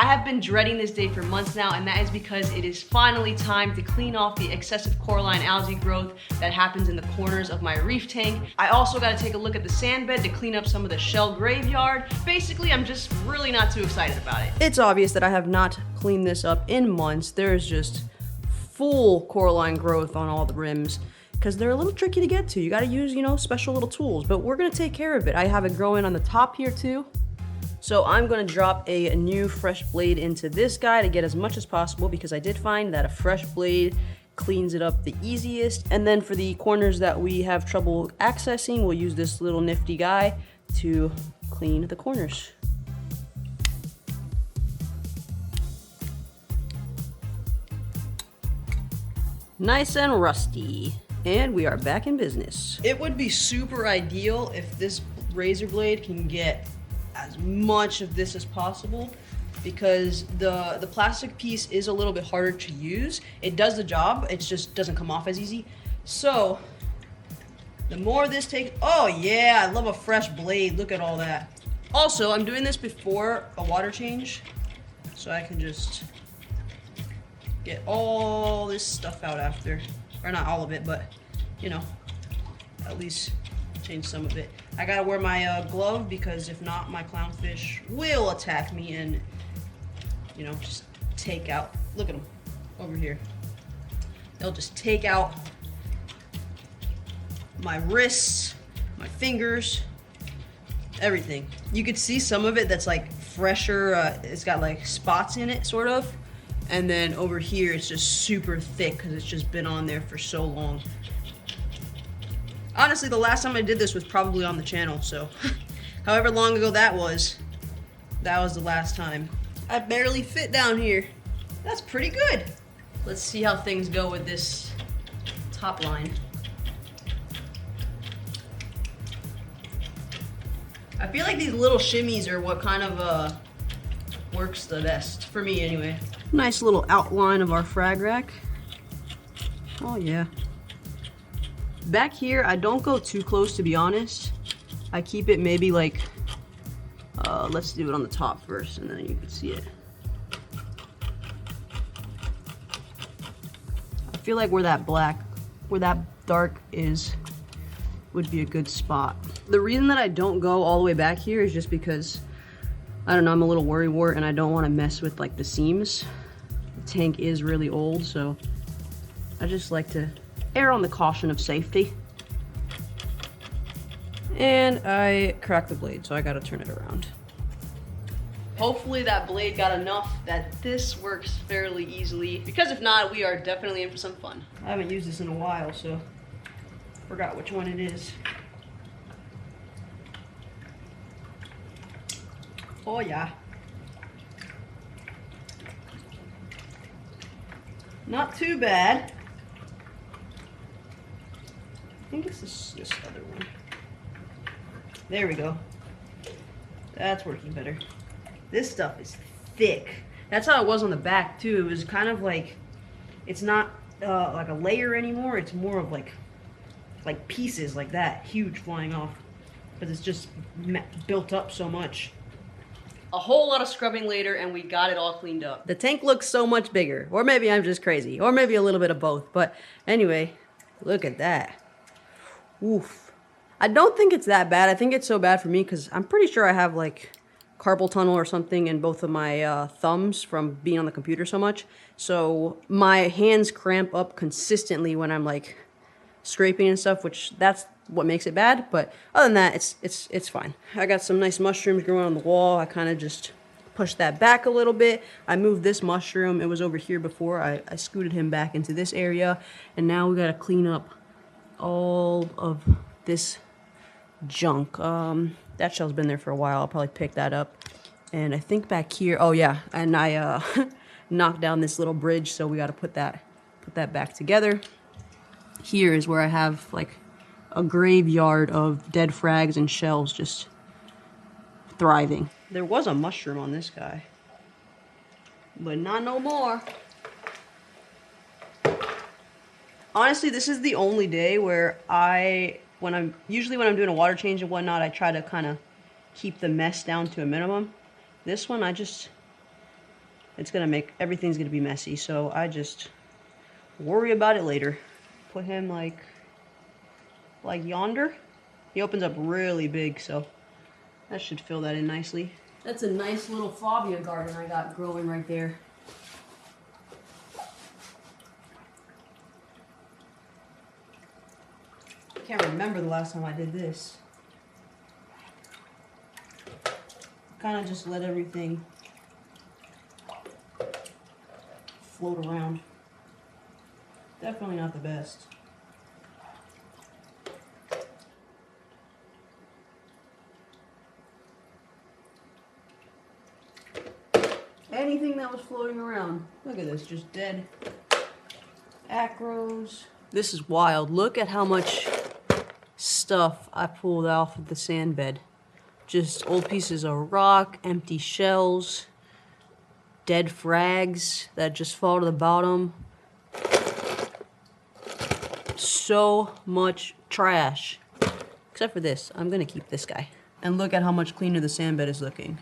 I have been dreading this day for months now, and that is because it is finally time to clean off the excessive Coraline algae growth that happens in the corners of my reef tank. I also got to take a look at the sand bed to clean up some of the shell graveyard. Basically, I'm just really not too excited about it. It's obvious that I have not cleaned this up in months. There's just full Coraline growth on all the rims, because they're a little tricky to get to. You gotta use, you know, special little tools, but we're gonna take care of it. I have it growing on the top here too. So I'm gonna drop a new fresh blade into this guy to get as much as possible, because I did find that a fresh blade cleans it up the easiest. And then for the corners that we have trouble accessing, we'll use this little nifty guy to clean the corners. Nice and rusty. And we are back in business. It would be super ideal if this razor blade can get as much of this as possible, because the plastic piece is a little bit harder to use. It does the job, it just doesn't come off as easy. So the more this takes, oh yeah, I love a fresh blade, look at all that. Also, I'm doing this before a water change, so I can just get all this stuff out after. Or not all of it, but, you know, at least change some of it. I gotta wear my glove, because if not, my clownfish will attack me and, you know, just take out, look at them over here. They'll just take out my wrists, my fingers, everything. You could see some of it that's like fresher, it's got like spots in it, sort of. And then over here, it's just super thick because it's just been on there for so long. Honestly, the last time I did this was probably on the channel, so however long ago that was the last time. I barely fit down here. That's pretty good. Let's see how things go with this top line. I feel like these little shimmies are what kind of works the best, for me anyway. Nice little outline of our frag rack. Oh yeah. Back here, I don't go too close, to be honest. I keep it maybe like, let's do it on the top first, and then you can see it. I feel like where that dark is, would be a good spot. The reason that I don't go all the way back here is just because, I don't know, I'm a little worrywart and I don't want to mess with like the seams. The tank is really old, so I just like to err on the caution of safety. And I cracked the blade, so I gotta turn it around. Hopefully that blade got enough that this works fairly easily, because if not, we are definitely in for some fun. I haven't used this in a while, so forgot which one it is. Oh yeah. Not too bad. I think it's this other one. There we go. That's working better. This stuff is thick. That's how it was on the back too. It was kind of like, it's not like a layer anymore. It's more of like pieces like that, huge, flying off. Because it's just built up so much. A whole lot of scrubbing later, and we got it all cleaned up. The tank looks so much bigger. Or maybe I'm just crazy. Or maybe a little bit of both. But anyway, look at that. Oof. I don't think it's that bad. I think it's so bad for me because I'm pretty sure I have like carpal tunnel or something in both of my thumbs from being on the computer so much. So my hands cramp up consistently when I'm like scraping and stuff, which that's what makes it bad. But other than that, it's fine. I got some nice mushrooms growing on the wall. I kind of just pushed that back a little bit. I moved this mushroom. It was over here before. I scooted him back into this area. And now we got to clean up all of this junk. That shell's been there for a while. I'll probably pick that up. And I think back here, oh yeah, and I knocked down this little bridge, so we got to put that back together. Here is where I have like a graveyard of dead frags and shells just thriving. There was a mushroom on this guy, but not no more. Honestly, this is the only day where when I'm doing a water change and whatnot, I try to kind of keep the mess down to a minimum. This one, I just it's gonna make, everything's gonna be messy. So I just worry about it later. Put him like yonder. He opens up really big, so that should fill that in nicely. That's a nice little fabia garden I got growing right there. I can't remember the last time I did this. Kind of just let everything float around. Definitely not the best. Anything that was floating around. Look at this, just dead acros. This is wild. Look at how much stuff I pulled off of the sand bed. Just old pieces of rock, empty shells, dead frags that just fall to the bottom. So much trash. Except for this. I'm gonna keep this guy. And look at how much cleaner the sand bed is looking.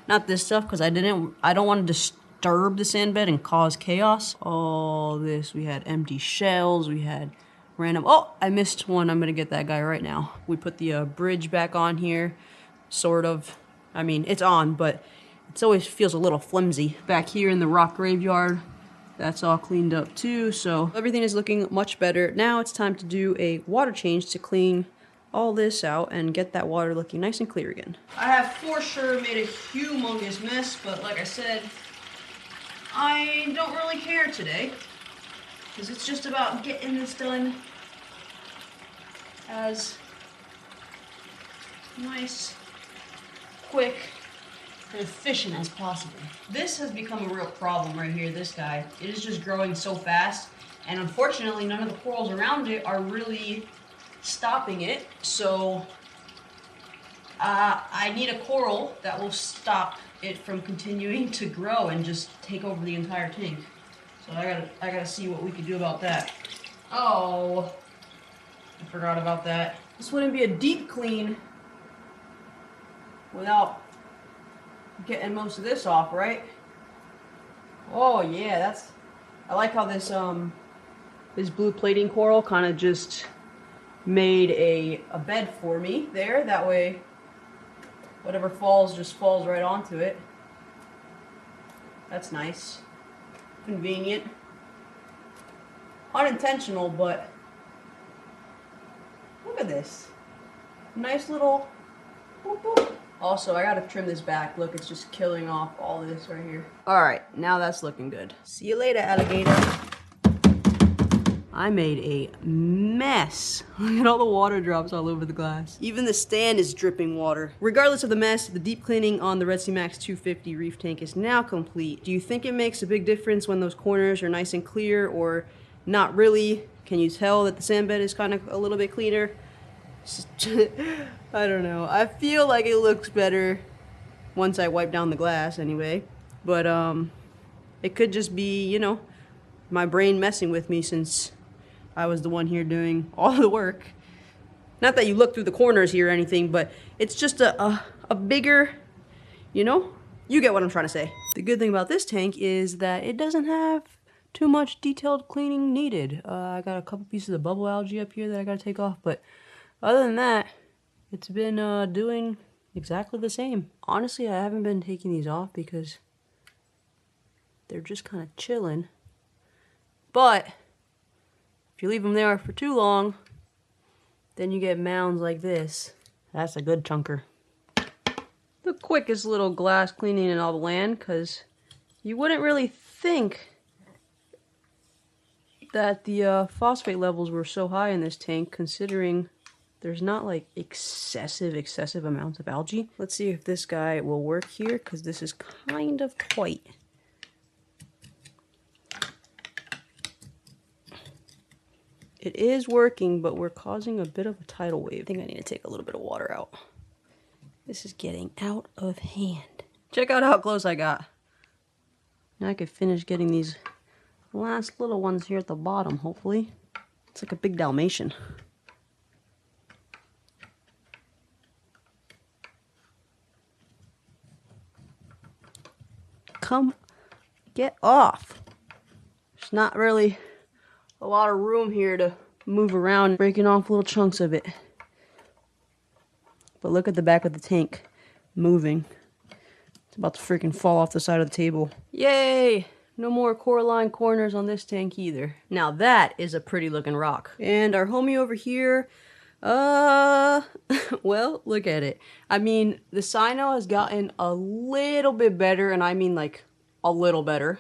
Not this stuff, because I don't want to disturb the sand bed and cause chaos. All this, we had empty shells, we had random, oh, I missed one. I'm gonna get that guy right now. We put the bridge back on here, sort of. I mean, it's on, but it always feels a little flimsy. Back here in the rock graveyard, that's all cleaned up too, so everything is looking much better. Now it's time to do a water change to clean all this out and get that water looking nice and clear again. I have for sure made a humongous mess, but like I said, I don't really care today, because it's just about getting this done as nice, quick, and efficient as possible. This has become a real problem right here, this guy. It is just growing so fast, and unfortunately none of the corals around it are really stopping it, so I need a coral that will stop it from continuing to grow and just take over the entire tank. So I gotta see what we can do about that. Oh, I forgot about that. This wouldn't be a deep clean without getting most of this off, right? Oh yeah, I like how this this blue plating coral kind of just made a bed for me there. That way whatever falls just falls right onto it. That's nice. Convenient. Unintentional, but look at this. Nice little boop, boop. Also, I gotta trim this back. Look, it's just killing off all this right here. Alright, now that's looking good. See you later, alligator. I made a mess. Look at all the water drops all over the glass. Even the stand is dripping water. Regardless of the mess, the deep cleaning on the Red Sea Max 250 reef tank is now complete. Do you think it makes a big difference when those corners are nice and clear, or not really? Can you tell that the sand bed is kind of a little bit cleaner? I don't know. I feel like it looks better once I wipe down the glass anyway. But it could just be, you know, my brain messing with me since I was the one here doing all the work. Not that you look through the corners here or anything, but it's just a bigger, you know? You get what I'm trying to say. The good thing about this tank is that it doesn't have too much detailed cleaning needed. I got a couple pieces of bubble algae up here that I gotta take off, but other than that, it's been doing exactly the same. Honestly, I haven't been taking these off because they're just kind of chilling. But if you leave them there for too long, then you get mounds like this. That's a good chunker. The quickest little glass cleaning in all the land, because you wouldn't really think that the phosphate levels were so high in this tank, considering there's not like excessive amounts of algae. Let's see if this guy will work here, because this is kind of tight. It is working, but we're causing a bit of a tidal wave. I think I need to take a little bit of water out. This is getting out of hand. Check out how close I got. Now I can finish getting these last little ones here at the bottom, hopefully. It's like a big Dalmatian. Come Get off. There's not really a lot of room here to move around, breaking off little chunks of it. But look at the back of the tank moving. It's about to freaking fall off the side of the table. Yay! No more Coraline corners on this tank either. Now that is a pretty looking rock. And our homie over here, well, look at it. I mean, the cyno has gotten a little bit better, and I mean like a little better.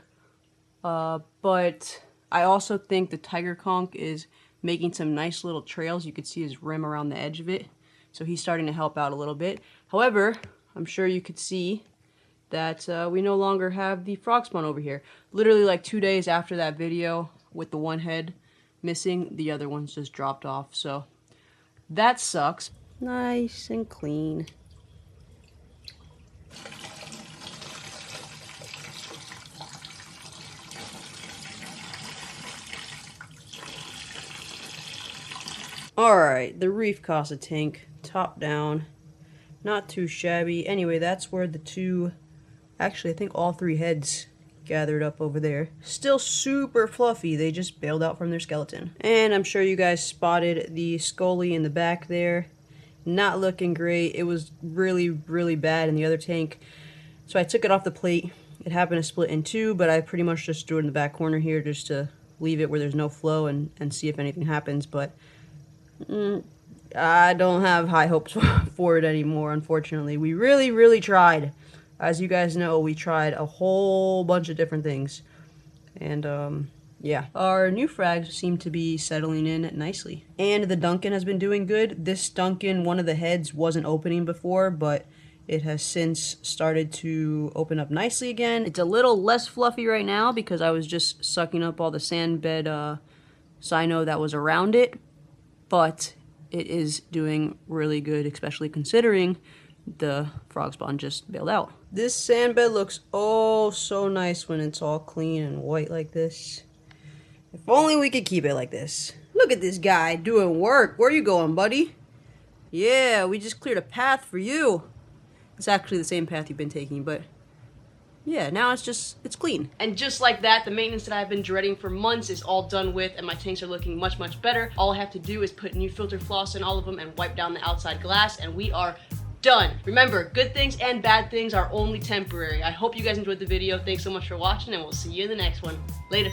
But I also think the tiger conch is making some nice little trails. You could see his rim around the edge of it. So he's starting to help out a little bit. However, I'm sure you could see that we no longer have the frog spawn over here. Literally like 2 days after that video with the one head missing, the other ones just dropped off. So that sucks. Nice and clean. Alright, the Reef Casa tank, top down, not too shabby. Anyway, that's where the two, actually I think all three heads gathered up over there. Still super fluffy, they just bailed out from their skeleton. And I'm sure you guys spotted the Scully in the back there. Not looking great, it was really, really bad in the other tank. So I took it off the plate. It happened to split in two, but I pretty much just threw it in the back corner here just to leave it where there's no flow and see if anything happens. But I don't have high hopes for it anymore, unfortunately. We really, really tried. As you guys know, we tried a whole bunch of different things. And, yeah. Our new frags seem to be settling in nicely. And the Duncan has been doing good. This Duncan, one of the heads wasn't opening before, but it has since started to open up nicely again. It's a little less fluffy right now because I was just sucking up all the sand bed cyno that was around it. But it is doing really good, especially considering the frog spawn just bailed out. This sand bed looks oh so nice when it's all clean and white like this. If only we could keep it like this. Look at this guy doing work. Where are you going, buddy? Yeah, we just cleared a path for you. It's actually the same path you've been taking, but yeah, now it's clean. And just like that, the maintenance that I've been dreading for months is all done with, and my tanks are looking much, much better. All I have to do is put new filter floss in all of them and wipe down the outside glass, and we are done. Remember, good things and bad things are only temporary. I hope you guys enjoyed the video. Thanks so much for watching, and we'll see you in the next one. Later.